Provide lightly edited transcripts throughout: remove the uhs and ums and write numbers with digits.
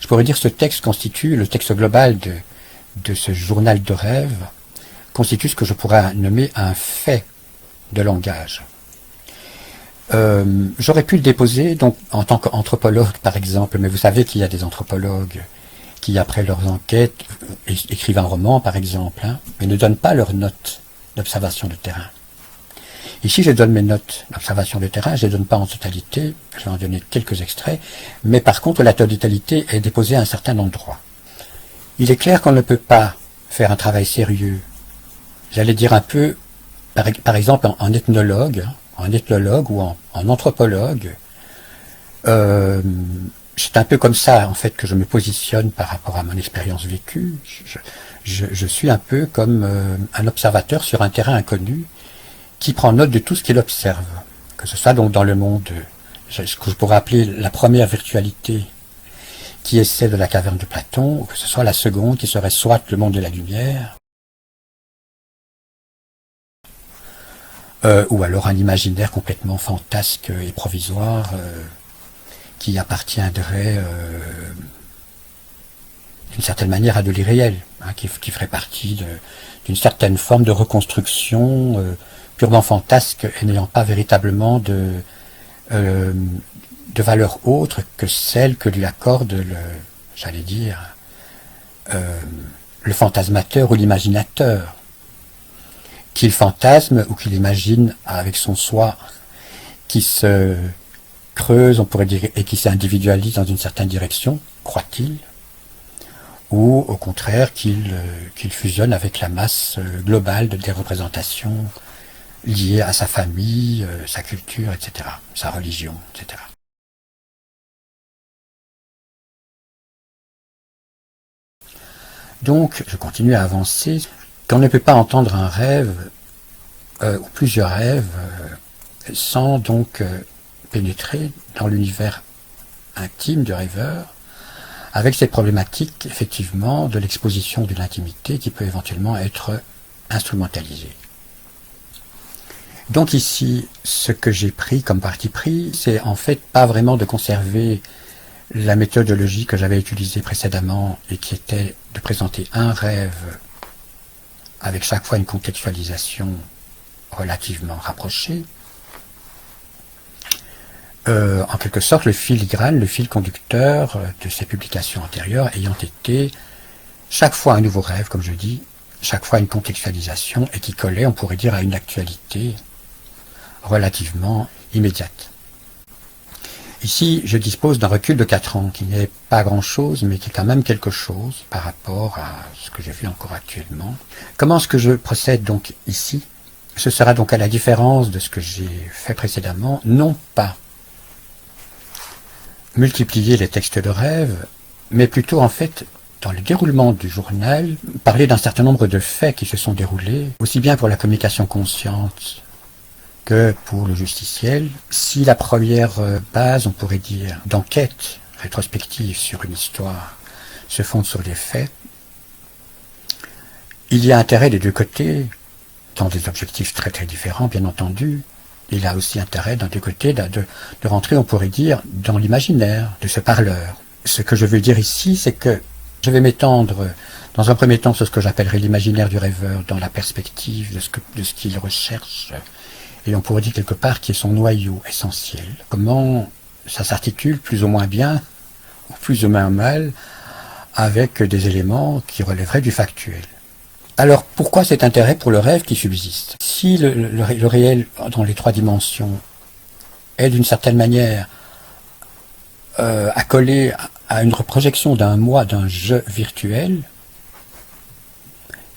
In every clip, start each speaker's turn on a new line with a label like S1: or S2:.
S1: Je pourrais dire que ce texte constitue, le texte global de ce journal de rêve, constitue ce que je pourrais nommer un fait de langage. J'aurais pu le déposer donc en tant qu'anthropologue par exemple, mais vous savez qu'il y a des anthropologues qui après leurs enquêtes écrivent un roman par exemple, mais ne donnent pas leurs notes d'observation de terrain. Ici je donne mes notes d'observation de terrain, je ne les donne pas en totalité, je vais en donner quelques extraits, mais par contre la totalité est déposée à un certain endroit. Il est clair qu'on ne peut pas faire un travail sérieux, j'allais dire un peu, par exemple en ethnologue ou en anthropologue. C'est un peu comme ça en fait que je me positionne par rapport à mon expérience vécue. Je suis un peu comme un observateur sur un terrain inconnu qui prend note de tout ce qu'il observe, que ce soit donc dans le monde, ce que je pourrais appeler la première virtualité, qui est celle de la caverne de Platon, ou que ce soit la seconde, qui serait soit le monde de la lumière, ou alors un imaginaire complètement fantasque et provisoire qui appartiendrait d'une certaine manière à de l'irréel, qui ferait partie d'une certaine forme de reconstruction purement fantasque et n'ayant pas véritablement de valeur autre que celle que lui accorde j'allais dire, le fantasmateur ou l'imaginateur, qu'il fantasme ou qu'il imagine avec son soi, qui se creuse, on pourrait dire, et qui s'individualise dans une certaine direction, croit-il, ou au contraire qu'il fusionne avec la masse globale des représentations liées à sa famille, sa culture, etc., sa religion, etc. Donc, je continue à avancer. Qu'on ne peut pas entendre un rêve, ou plusieurs rêves, sans donc pénétrer dans l'univers intime du rêveur, avec cette problématique, effectivement, de l'exposition de l'intimité qui peut éventuellement être instrumentalisée. Donc ici, ce que j'ai pris comme parti pris, c'est en fait pas vraiment de conserver la méthodologie que j'avais utilisée précédemment et qui était de présenter un rêve avec chaque fois une contextualisation relativement rapprochée. En quelque sorte, le filigrane, le fil conducteur de ces publications antérieures ayant été chaque fois un nouveau rêve, comme je dis, chaque fois une contextualisation et qui collait, on pourrait dire, à une actualité relativement immédiate. Ici, je dispose d'un recul de 4 ans, qui n'est pas grand-chose, mais qui est quand même quelque chose par rapport à ce que j'ai vu encore actuellement. Comment est-ce que je procède donc ici? Ce sera donc à la différence de ce que j'ai fait précédemment, non pas multiplier les textes de rêve, mais plutôt en fait, dans le déroulement du journal, parler d'un certain nombre de faits qui se sont déroulés, aussi bien pour la communication consciente que pour le justiciel. Si la première base, on pourrait dire, d'enquête rétrospective sur une histoire se fonde sur des faits, il y a intérêt des deux côtés, dans des objectifs très très différents, bien entendu. Il a aussi intérêt, d'un deux côtés, de rentrer, on pourrait dire, dans l'imaginaire de ce parleur. Ce que je veux dire ici, c'est que je vais m'étendre, dans un premier temps, sur ce que j'appellerais l'imaginaire du rêveur, dans la perspective de ce qu'il recherche, et on pourrait dire quelque part qui est son noyau essentiel. Comment ça s'articule plus ou moins bien, ou plus ou moins mal, avec des éléments qui relèveraient du factuel. Alors, pourquoi cet intérêt pour le rêve qui subsiste? Si le réel, dans les 3 dimensions, est d'une certaine manière accolé à une projection d'un moi, d'un je virtuel,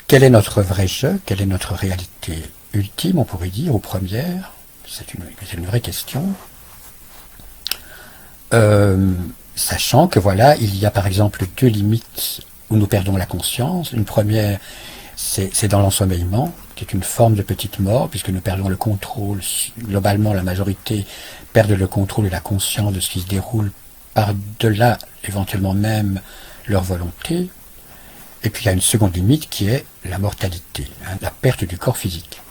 S1: quel est notre vrai je? Quelle est notre réalité ultime, on pourrait dire, ou première? C'est une vraie question. Sachant que voilà, il y a par exemple 2 limites où nous perdons la conscience. Une première, c'est dans l'ensommeillement, qui est une forme de petite mort, puisque nous perdons le contrôle. Globalement, la majorité perdent le contrôle et la conscience de ce qui se déroule par-delà, éventuellement même, leur volonté. Et puis il y a une seconde limite qui est la mortalité, la perte du corps physique.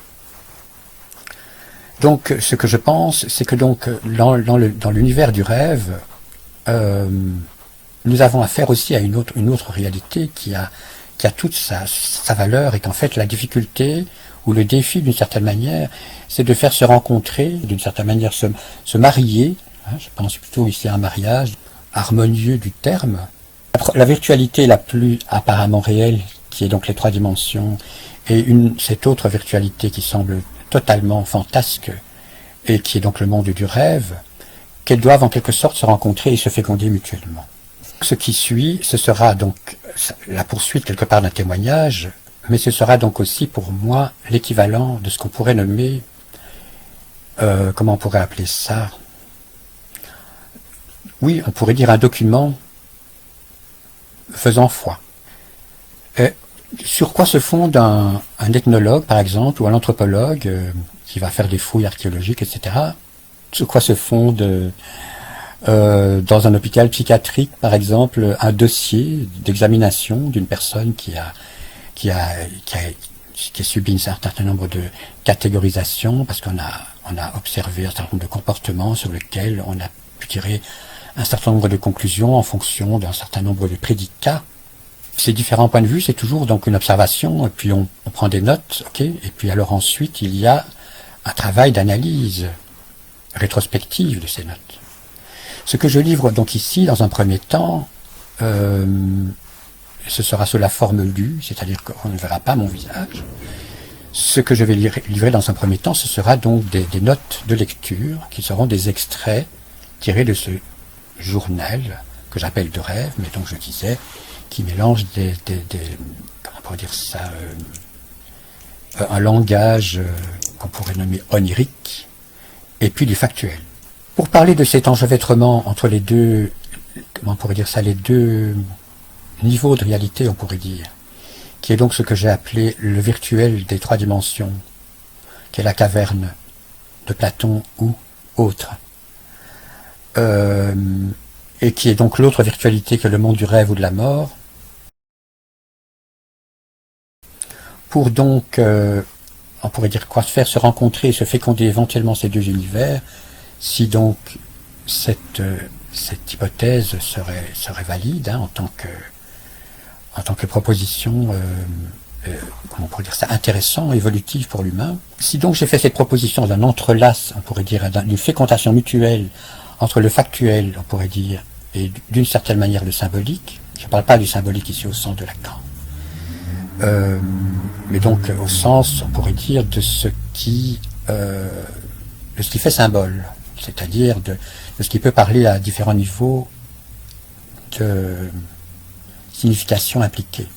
S1: Donc ce que je pense, c'est que donc dans l'univers du rêve, nous avons affaire aussi à une autre réalité qui a toute sa valeur, et qu'en fait la difficulté ou le défi d'une certaine manière, c'est de faire se rencontrer, d'une certaine manière se marier, hein, je pense plutôt ici à un mariage harmonieux du terme. La virtualité la plus apparemment réelle, qui est donc les 3 dimensions, et cette autre virtualité qui semble totalement fantasque, et qui est donc le monde du rêve, qu'elles doivent en quelque sorte se rencontrer et se féconder mutuellement. Ce qui suit, ce sera donc la poursuite quelque part d'un témoignage, mais ce sera donc aussi pour moi l'équivalent de ce qu'on pourrait nommer, comment on pourrait appeler ça? Oui, on pourrait dire un document faisant foi. Sur quoi se fonde un ethnologue, par exemple, ou un anthropologue qui va faire des fouilles archéologiques, etc. Sur quoi se fonde dans un hôpital psychiatrique, par exemple, un dossier d'examination d'une personne qui a subi un certain nombre de catégorisations, parce qu'on a observé un certain nombre de comportements sur lesquels on a pu tirer un certain nombre de conclusions en fonction d'un certain nombre de prédicats. Ces différents points de vue, c'est toujours donc une observation, et puis on prend des notes, ok, et puis alors ensuite il y a un travail d'analyse rétrospective de ces notes. Ce que je livre donc ici, dans un premier temps, ce sera sous la forme lue, c'est-à-dire qu'on ne verra pas mon visage. Ce que je vais livrer dans un premier temps, ce sera donc des notes de lecture, qui seront des extraits tirés de ce journal, que j'appelle de rêve, mais donc je disais, qui mélange comment on pourrait dire ça, un langage qu'on pourrait nommer onirique, et puis du factuel. Pour parler de cet enchevêtrement entre les deux, comment on pourrait dire ça, les deux niveaux de réalité, on pourrait dire, qui est donc ce que j'ai appelé le virtuel des 3 dimensions, qui est la caverne de Platon ou autre, et qui est donc l'autre virtualité que le monde du rêve ou de la mort. Pour donc, on pourrait dire quoi, faire se rencontrer et se féconder éventuellement ces deux univers, si donc cette hypothèse serait valide, hein, en tant que proposition, comment on pourrait dire ça, intéressant, évolutive pour l'humain. Si donc j'ai fait cette proposition d'un entrelace, on pourrait dire, d'une fécondation mutuelle entre le factuel, on pourrait dire, et d'une certaine manière le symbolique, je ne parle pas du symbolique ici au sens de Lacan, mais donc au sens, on pourrait dire, de ce qui fait symbole, c'est-à-dire de ce qui peut parler à différents niveaux de signification impliquée.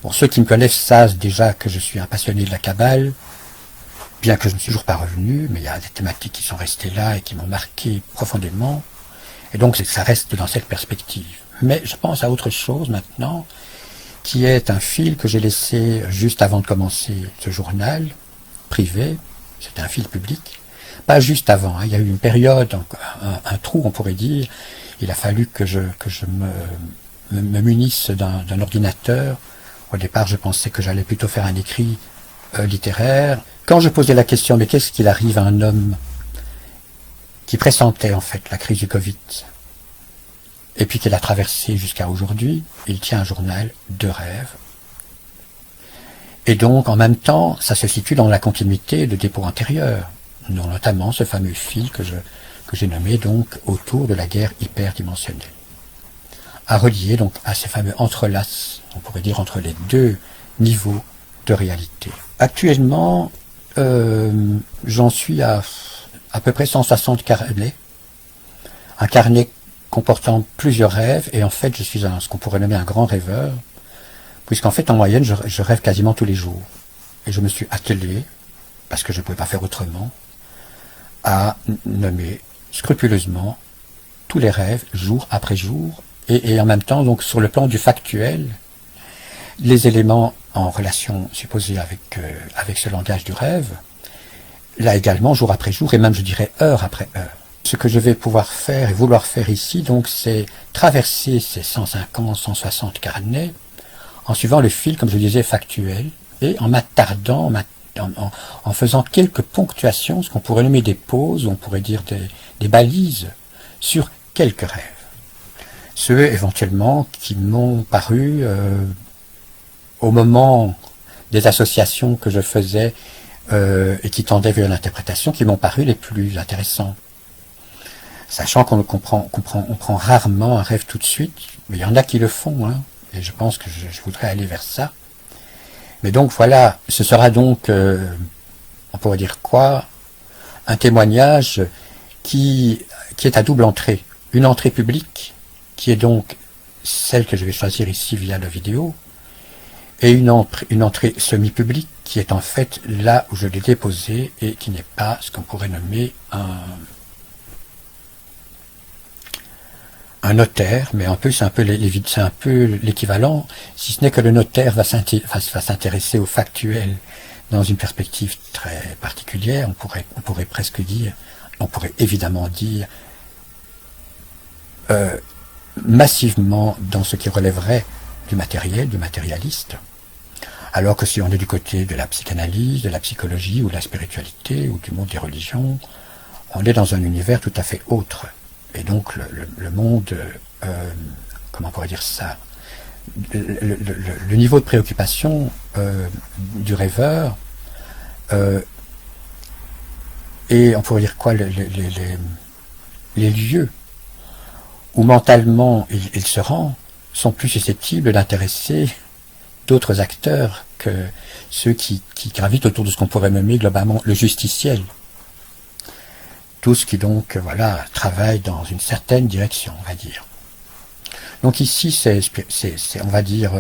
S1: Bon, ceux qui me connaissent savent déjà que je suis un passionné de la Kabbale, bien que je ne suis toujours pas revenu, mais il y a des thématiques qui sont restées là et qui m'ont marqué profondément, et donc ça reste dans cette perspective. Mais je pense à autre chose maintenant, qui est un fil que j'ai laissé juste avant de commencer ce journal privé, c'était un fil public, pas juste avant, hein, il y a eu une période, un trou on pourrait dire, il a fallu que je me munisse d'un ordinateur. Au départ je pensais que j'allais plutôt faire un écrit littéraire. Quand je posais la question, mais qu'est-ce qu'il arrive à un homme qui pressentait en fait la crise du Covid, et puis qu'il a traversé jusqu'à aujourd'hui, il tient un journal de rêve. Et donc, en même temps, ça se situe dans la continuité de dépôts antérieurs, dont notamment ce fameux fil que j'ai nommé donc autour de la guerre hyperdimensionnelle, à relier donc à ces fameux entrelacs, on pourrait dire, entre les deux niveaux de réalité. Actuellement, j'en suis à peu près 160 carnets, un carnet comportant plusieurs rêves, et en fait je suis ce qu'on pourrait nommer un grand rêveur, puisqu'en fait en moyenne je rêve quasiment tous les jours. Et je me suis attelé, parce que je ne pouvais pas faire autrement, à nommer scrupuleusement tous les rêves, jour après jour, et en même temps, donc sur le plan du factuel, les éléments en relation supposée avec ce langage du rêve, là également, jour après jour, et même je dirais heure après heure. Ce que je vais pouvoir faire et vouloir faire ici, donc, c'est traverser ces 150, 160 carnets en suivant le fil, comme je disais, factuel, et en m'attardant, en faisant quelques ponctuations, ce qu'on pourrait nommer des pauses, ou on pourrait dire des balises, sur quelques rêves. ceux éventuellement qui m'ont paru, au moment des associations que je faisais et qui tendaient vers l'interprétation, qui m'ont paru les plus intéressants. Sachant qu'on prend rarement un rêve tout de suite, mais il y en a qui le font, hein, et je pense que je voudrais aller vers ça. Mais donc voilà, ce sera donc, on pourrait dire quoi, un témoignage qui est à double entrée. Une entrée publique, qui est donc celle que je vais choisir ici via la vidéo, et une entrée semi-publique, qui est en fait là où je l'ai déposé, et qui n'est pas ce qu'on pourrait nommer un notaire, mais c'est un peu l'équivalent, si ce n'est que le notaire va s'intéresser au factuel dans une perspective très particulière. On pourrait presque dire, on pourrait évidemment dire, massivement dans ce qui relèverait du matériel, du matérialiste, alors que si on est du côté de la psychanalyse, de la psychologie ou de la spiritualité ou du monde des religions, on est dans un univers tout à fait autre. Et donc le monde, comment on pourrait dire ça, le niveau de préoccupation du rêveur, et on pourrait dire quoi, les lieux où mentalement il se rend sont plus susceptibles d'intéresser d'autres acteurs que ceux qui gravitent autour de ce qu'on pourrait nommer globalement le justiciel. Tous qui donc, voilà, travaillent dans une certaine direction, on va dire. Donc ici, c'est on va dire,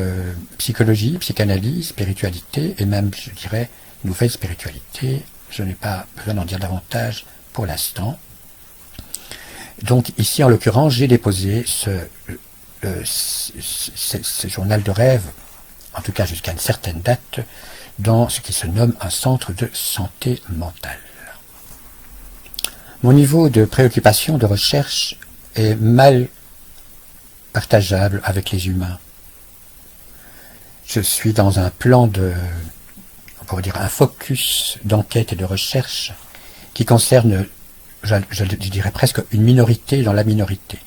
S1: psychologie, psychanalyse, spiritualité, et même, je dirais, nouvelle spiritualité. Je n'ai pas besoin d'en dire davantage pour l'instant. Donc ici, en l'occurrence, j'ai déposé ce journal de rêve, en tout cas jusqu'à une certaine date, dans ce qui se nomme un centre de santé mentale. Mon niveau de préoccupation, de recherche est mal partageable avec les humains. Je suis dans un plan on pourrait dire un focus d'enquête et de recherche qui concerne, je dirais presque une minorité dans la minorité.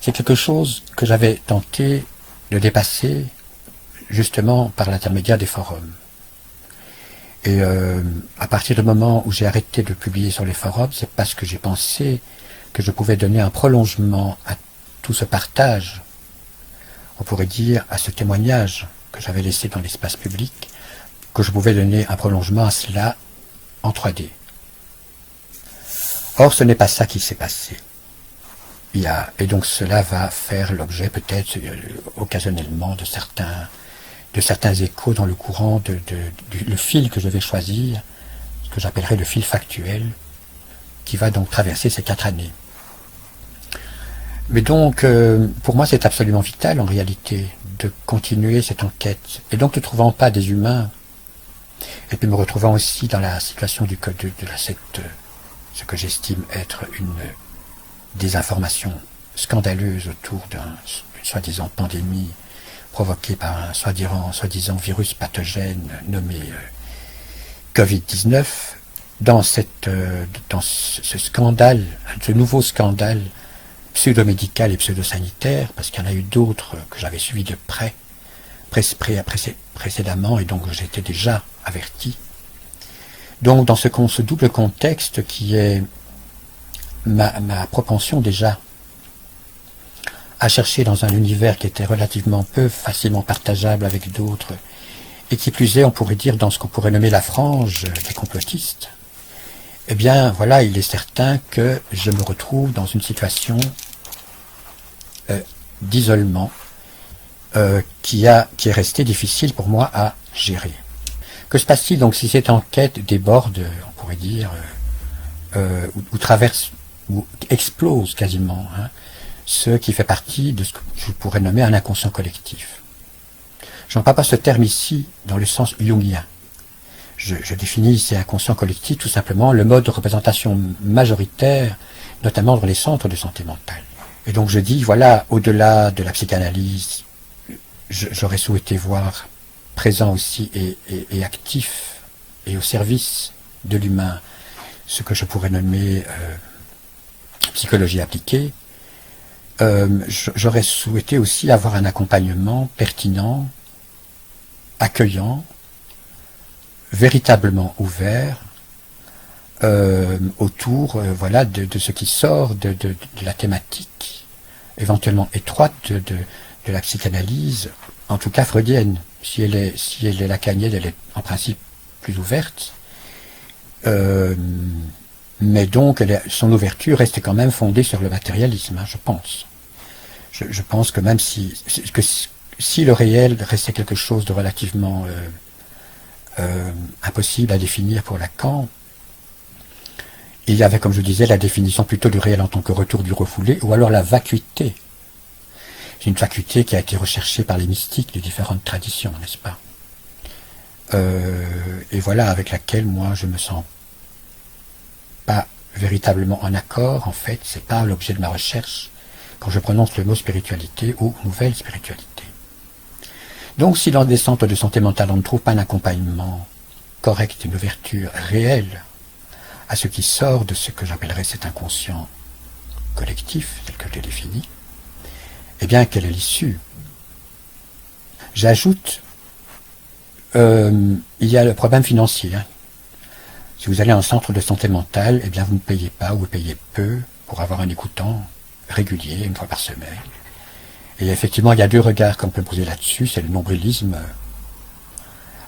S1: C'est quelque chose que j'avais tenté de dépasser justement par l'intermédiaire des forums. Et à partir du moment où j'ai arrêté de publier sur les forums, c'est parce que j'ai pensé que je pouvais donner un prolongement à tout ce partage, on pourrait dire à ce témoignage que j'avais laissé dans l'espace public, que je pouvais donner un prolongement à cela en 3D. Or, ce n'est pas ça qui s'est passé. Et donc cela va faire l'objet peut-être occasionnellement de certains échos dans le courant le fil que je vais choisir, ce que j'appellerai le fil factuel, qui va donc traverser ces 4 années. Mais donc, pour moi, c'est absolument vital, en réalité, de continuer cette enquête. Et donc, ne trouvant pas des humains, et puis me retrouvant aussi dans la situation du code de la secte, ce que j'estime être une désinformation scandaleuse autour d'une soi-disant pandémie provoquée par un soi-disant virus pathogène nommé Covid-19, dans ce scandale, ce nouveau scandale pseudo-médical et pseudo-sanitaire, parce qu'il y en a eu d'autres que j'avais suivis de près précédemment, et donc j'étais déjà averti. Donc dans ce double contexte qui est ma propension déjà à chercher dans un univers qui était relativement peu facilement partageable avec d'autres, et qui plus est, on pourrait dire, dans ce qu'on pourrait nommer la frange des complotistes, eh bien, voilà, il est certain que je me retrouve dans une situation d'isolement qui est restée difficile pour moi à gérer. Que se passe-t-il donc si cette enquête déborde, on pourrait dire, ou traverse, ou explose quasiment, hein, ce qui fait partie de ce que je pourrais nommer un inconscient collectif. Je n'emploie pas ce terme ici dans le sens jungien. Je définis ces inconscients collectifs tout simplement le mode de représentation majoritaire, notamment dans les centres de santé mentale. Et donc je dis, voilà, au-delà de la psychanalyse, j'aurais souhaité voir présent aussi et actif et au service de l'humain ce que je pourrais nommer psychologie appliquée, J'aurais souhaité aussi avoir un accompagnement pertinent, accueillant, véritablement ouvert, autour voilà, de ce qui sort de la thématique éventuellement étroite de la psychanalyse, en tout cas freudienne. Si elle est lacanienne, elle est en principe plus ouverte, mais donc son ouverture reste quand même fondée sur le matérialisme, hein, je pense. Je pense que même si le réel restait quelque chose de relativement impossible à définir pour Lacan, il y avait, comme je disais, la définition plutôt du réel en tant que retour du refoulé, ou alors la vacuité. C'est une vacuité qui a été recherchée par les mystiques de différentes traditions, n'est-ce pas? Et voilà, avec laquelle moi je me sens pas véritablement en accord, en fait, c'est pas l'objet de ma recherche quand je prononce le mot spiritualité ou nouvelle spiritualité. Donc si dans des centres de santé mentale on ne trouve pas un accompagnement correct, une ouverture réelle à ce qui sort de ce que j'appellerais cet inconscient collectif, tel que je l'ai défini, eh bien, quelle est l'issue? J'ajoute, il y a le problème financier. Hein. Si vous allez en centre de santé mentale, eh bien, vous ne payez pas ou vous payez peu pour avoir un écoutant régulier, une fois par semaine. Et effectivement, il y a deux regards qu'on peut poser là-dessus. C'est le nombrilisme.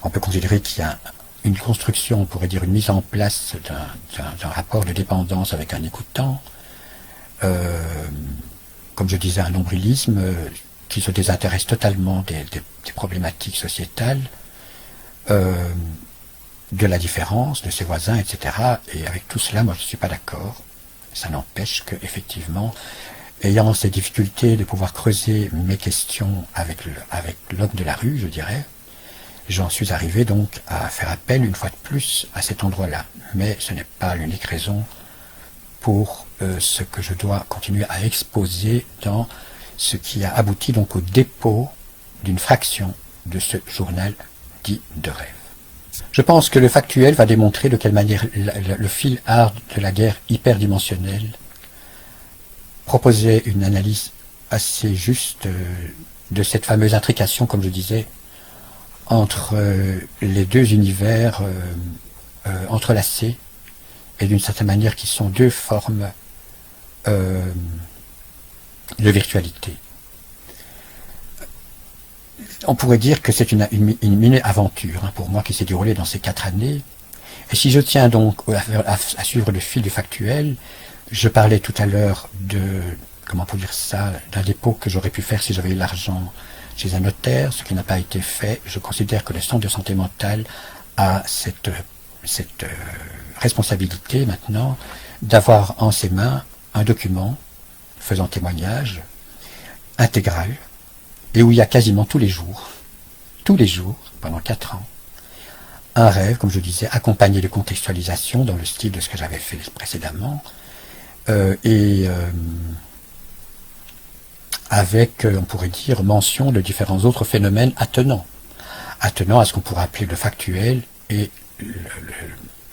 S1: On peut considérer qu'il y a une construction, on pourrait dire une mise en place d'un rapport de dépendance avec un écoutant, comme je disais, un nombrilisme qui se désintéresse totalement des problématiques sociétales, de la différence, de ses voisins, etc. Et avec tout cela, moi je ne suis pas d'accord. Ça n'empêche que, effectivement, ayant ces difficultés de pouvoir creuser mes questions avec l'homme de la rue, je dirais, j'en suis arrivé donc à faire appel une fois de plus à cet endroit-là. Mais ce n'est pas l'unique raison pour ce que je dois continuer à exposer dans ce qui a abouti donc au dépôt d'une fraction de ce journal dit de rêve. Je pense que le factuel va démontrer de quelle manière le fil art de la guerre hyperdimensionnelle proposait une analyse assez juste de cette fameuse intrication, comme je disais, entre les deux univers entrelacés et d'une certaine manière qui sont deux formes de virtualité. On pourrait dire que c'est une mini-aventure hein, pour moi qui s'est déroulée dans ces 4 années. Et si je tiens donc à suivre le fil du factuel, je parlais tout à l'heure de, comment pour dire ça, d'un dépôt que j'aurais pu faire si j'avais eu l'argent chez un notaire, ce qui n'a pas été fait. Je considère que le centre de santé mentale a cette responsabilité maintenant d'avoir en ses mains un document faisant témoignage intégral et où il y a quasiment tous les jours, pendant 4 ans, un rêve, comme je disais, accompagné de contextualisation dans le style de ce que j'avais fait précédemment avec, on pourrait dire, mention de différents autres phénomènes attenants à ce qu'on pourrait appeler le factuel et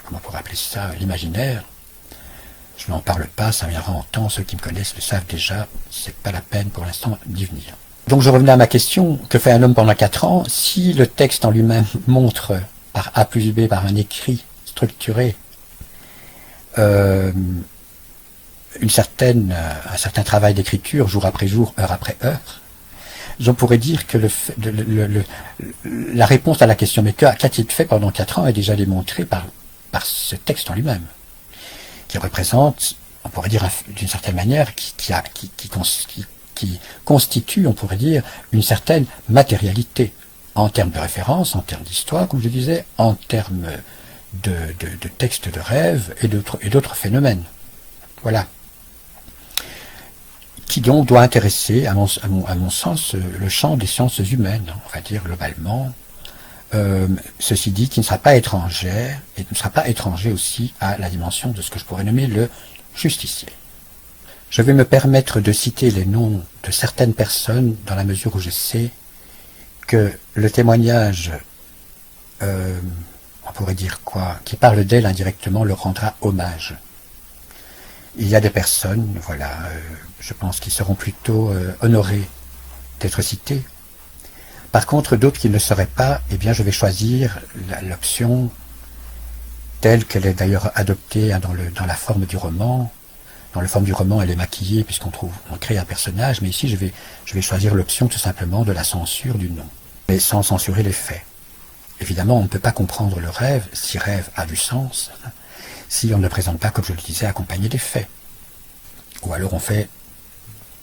S1: comment on pourrait appeler ça, l'imaginaire. Je n'en parle pas, ça viendra en temps, ceux qui me connaissent le savent déjà, c'est pas la peine pour l'instant d'y venir. Donc je revenais à ma question, que fait un homme pendant 4 ans? Si le texte en lui-même montre, par A plus B, par un écrit structuré, un certain travail d'écriture, jour après jour, heure après heure, je pourrais dire que la réponse à la question, mais qu'a-t-il fait pendant 4 ans, est déjà démontrée par ce texte en lui-même, qui représente, on pourrait dire d'une certaine manière, qui constitue, on pourrait dire, une certaine matérialité, en termes de référence, en termes d'histoire, comme je disais, en termes de textes de rêve et d'autres phénomènes. Voilà. Qui donc doit intéresser, à mon sens, le champ des sciences humaines, on va dire globalement. Ceci dit, qui ne sera pas étrangère, et ne sera pas étranger aussi à la dimension de ce que je pourrais nommer le justicier. Je vais me permettre de citer les noms de certaines personnes dans la mesure où je sais que le témoignage, on pourrait dire quoi, qui parle d'elle indirectement, leur rendra hommage. Il y a des personnes, voilà, je pense, qui seront plutôt honorées d'être citées. Par contre, d'autres qui ne le seraient pas, eh bien, je vais choisir l'option telle qu'elle est d'ailleurs adoptée hein, dans la forme du roman. Dans la forme du roman, elle est maquillée puisqu'on crée un personnage, mais ici, je vais choisir l'option tout simplement de la censure du nom, mais sans censurer les faits. Évidemment, on ne peut pas comprendre le rêve, si rêve a du sens, hein, si on ne le présente pas, comme je le disais, accompagné des faits. Ou alors on fait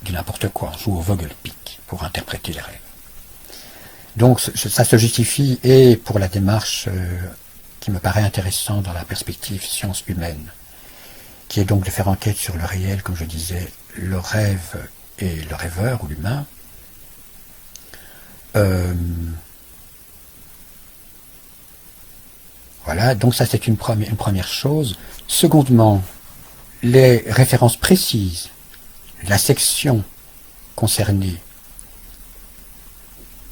S1: du n'importe quoi, on joue au Vogelpick pour interpréter les rêves. Donc ça se justifie et pour la démarche qui me paraît intéressante dans la perspective science humaine, qui est donc de faire enquête sur le réel, comme je disais, le rêve et le rêveur ou l'humain. Voilà, donc ça c'est une première chose. Secondement, les références précises, la section concernée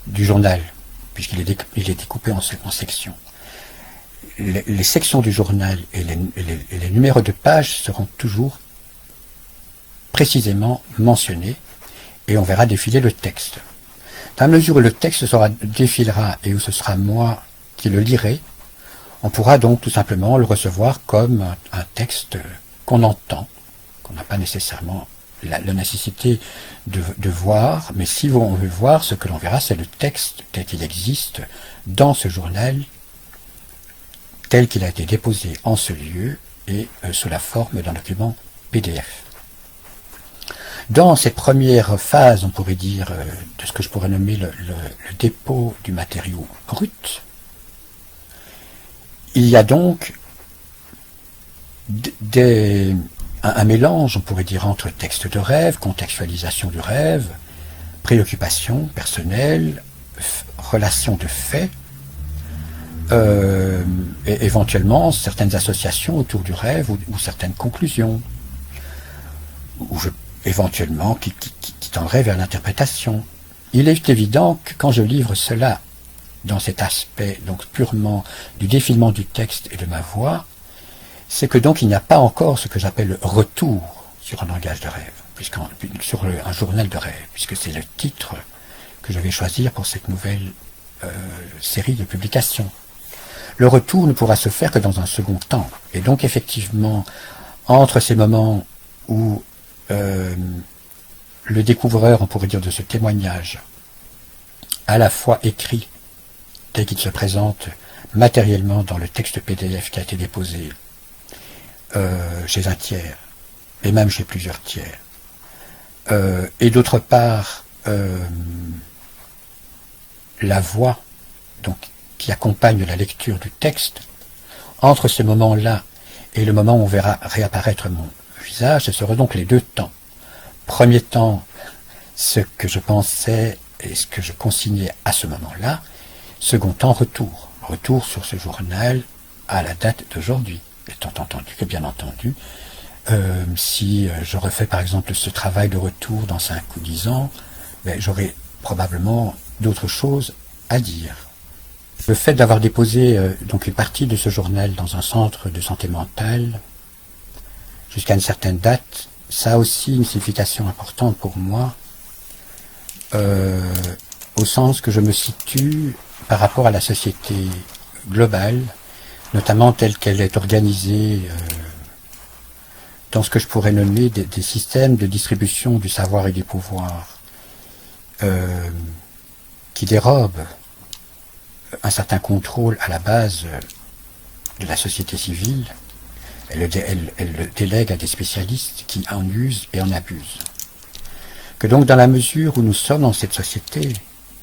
S1: du journal, puisqu'il est découpé en sections. Les sections du journal et les numéros de pages seront toujours précisément mentionnés et on verra défiler le texte. Dans la mesure où le texte défilera et où ce sera moi qui le lirai, on pourra donc tout simplement le recevoir comme un texte qu'on entend, qu'on n'a pas nécessairement la nécessité de voir, mais si on veut voir, ce que l'on verra, c'est le texte tel qu'il existe dans ce journal, tel qu'il a été déposé en ce lieu et sous la forme d'un document PDF. Dans cette première phase, on pourrait dire, de ce que je pourrais nommer le dépôt du matériau brut, il y a donc un mélange, on pourrait dire, entre texte de rêve, contextualisation du rêve, préoccupation personnelle, relation de faits, et éventuellement certaines associations autour du rêve ou certaines conclusions, éventuellement qui tendraient vers l'interprétation. Il est évident que quand je livre cela dans cet aspect donc purement du défilement du texte et de ma voix, c'est que donc il n'y a pas encore ce que j'appelle le retour sur un langage de rêve, sur un journal de rêve, puisque c'est le titre que je vais choisir pour cette nouvelle série de publications. Le retour ne pourra se faire que dans un second temps. Et donc effectivement, entre ces moments où le découvreur, on pourrait dire, de ce témoignage, à la fois écrit, tel qu'il se présente matériellement dans le texte PDF qui a été déposé chez un tiers, et même chez plusieurs tiers, et d'autre part, la voix donc, qui accompagne la lecture du texte, entre ce moment-là et le moment où on verra réapparaître mon visage, ce seraient donc les deux temps. Premier temps, ce que je pensais et ce que je consignais à ce moment-là. Second temps, retour. Retour sur ce journal à la date d'aujourd'hui. Étant entendu que, bien entendu, si je refais par exemple ce travail de retour dans 5 ou 10 ans, ben, j'aurai probablement d'autres choses à dire. Le fait d'avoir déposé donc une partie de ce journal dans un centre de santé mentale, jusqu'à une certaine date, ça a aussi une signification importante pour moi, au sens que je me situe par rapport à la société globale, notamment telle qu'elle est organisée dans ce que je pourrais nommer des systèmes de distribution du savoir et du pouvoir qui dérobent un certain contrôle à la base de la société civile. Elle le délègue à des spécialistes qui en usent et en abusent. Que donc dans la mesure où nous sommes dans cette société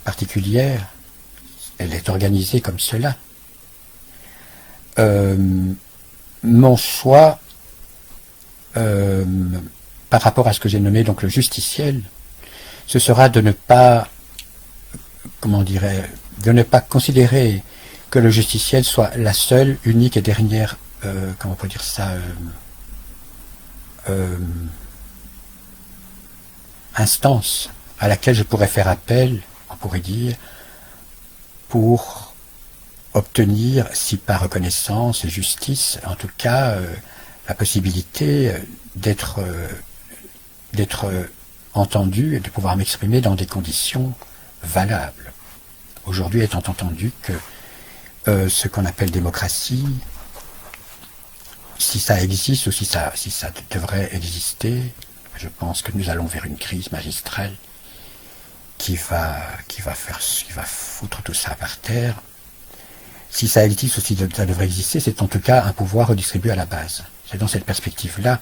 S1: particulière, elle est organisée comme cela, mon choix par rapport à ce que j'ai nommé donc le justiciel, ce sera de ne pas, de ne pas considérer que le justiciel soit la seule, unique et dernière, comment on peut dire ça, instance à laquelle je pourrais faire appel, on pourrait dire, pour obtenir, si par reconnaissance et justice, en tout cas, la possibilité d'être entendu et de pouvoir m'exprimer dans des conditions valables. Aujourd'hui, étant entendu que ce qu'on appelle démocratie, si ça existe ou si ça devrait exister, je pense que nous allons vers une crise magistrale qui va foutre tout ça par terre. Si ça existe ou si ça devrait exister, c'est en tout cas un pouvoir redistribué à la base. C'est dans cette perspective-là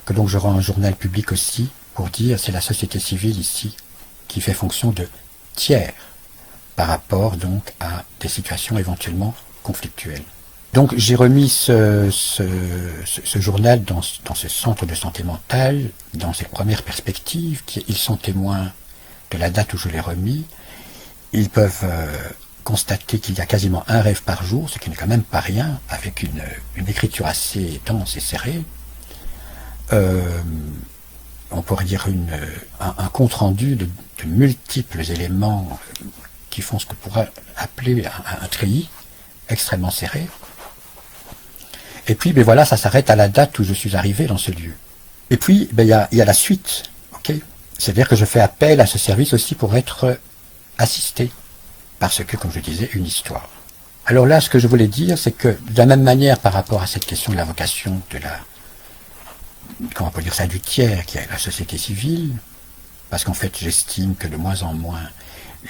S1: que donc je rends un journal public aussi pour dire c'est la société civile ici qui fait fonction de tiers par rapport donc à des situations éventuellement conflictuelles. Donc j'ai remis ce journal dans ce centre de santé mentale, dans cette première perspective, ils sont témoins de la date où je l'ai remis. Ils peuvent constater qu'il y a quasiment un rêve par jour, ce qui n'est quand même pas rien, avec une écriture assez dense et serrée. On pourrait dire un compte-rendu de multiples éléments qui font ce qu'on pourrait appeler un treillis extrêmement serré. Et puis, ben voilà, ça s'arrête à la date où je suis arrivé dans ce lieu. Et puis, ben, il y a la suite, ok. C'est-à-dire que je fais appel à ce service aussi pour être assisté, parce que, comme je disais, une histoire. Alors là, ce que je voulais dire, c'est que, de la même manière, par rapport à cette question de la vocation de comment on peut dire ça, du tiers, qui est la société civile, parce qu'en fait, j'estime que de moins en moins,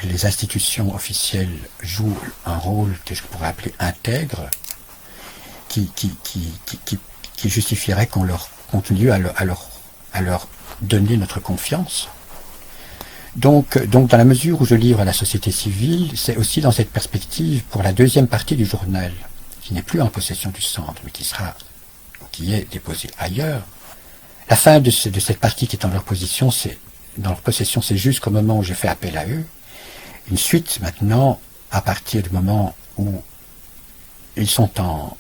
S1: les institutions officielles jouent un rôle que je pourrais appeler intègre, qui justifierait qu'on leur continue à leur donner notre confiance. Donc, dans la mesure où je livre à la société civile, c'est aussi dans cette perspective pour la deuxième partie du journal, qui n'est plus en possession du centre, mais qui est déposée ailleurs. La fin de cette partie qui est dans leur possession, c'est jusqu'au moment où j'ai fait appel à eux. Une suite maintenant, à partir du moment où ils sont en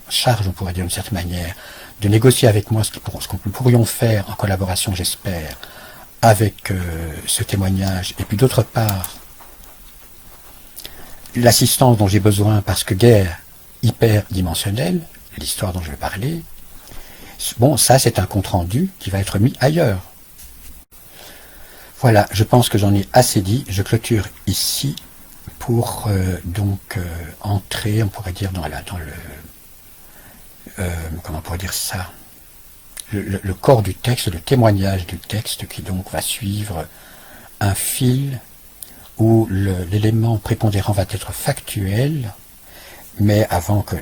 S1: charge, on pourrait dire d'une certaine manière, de négocier avec moi ce que nous pourrions faire en collaboration, j'espère, avec ce témoignage, et puis d'autre part, l'assistance dont j'ai besoin, parce que guerre hyperdimensionnelle, l'histoire dont je vais parler, bon, ça c'est un compte-rendu qui va être mis ailleurs. Voilà, je pense que j'en ai assez dit, je clôture ici pour entrer, on pourrait dire, dans comment on pourrait dire ça, le corps du texte, le témoignage du texte qui donc va suivre un fil où l'élément prépondérant va être factuel, mais avant que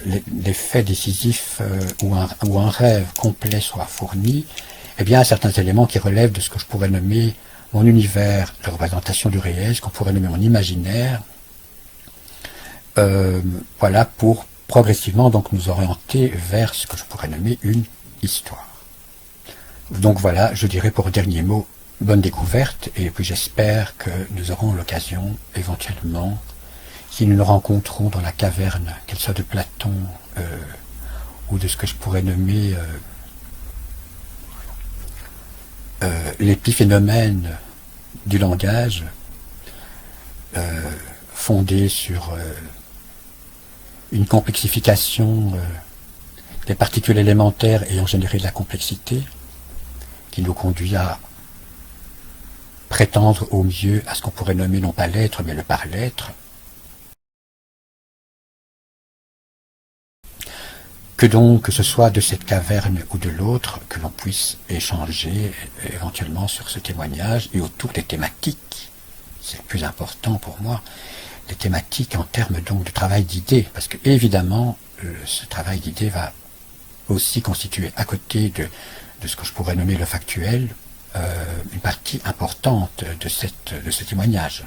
S1: les faits décisifs ou un rêve complet soit fourni, eh bien, certains éléments qui relèvent de ce que je pourrais nommer mon univers de représentation du réel, ce qu'on pourrait nommer mon imaginaire, voilà, pour progressivement donc nous orienter vers ce que je pourrais nommer une histoire. Donc voilà, je dirais pour dernier mot, bonne découverte, et puis j'espère que nous aurons l'occasion, éventuellement, si nous nous rencontrons dans la caverne, qu'elle soit de Platon, ou de ce que je pourrais nommer l'épiphénomène du langage, fondé sur une complexification des particules élémentaires ayant généré de la complexité, qui nous conduit à prétendre au mieux à ce qu'on pourrait nommer non pas l'être, mais le par-l'être, que donc, que ce soit de cette caverne ou de l'autre, que l'on puisse échanger éventuellement sur ce témoignage et autour des thématiques. C'est le plus important pour moi, les thématiques en termes donc de travail d'idées, parce que évidemment, ce travail d'idées va aussi constituer, à côté de ce que je pourrais nommer le factuel, une partie importante de ce témoignage.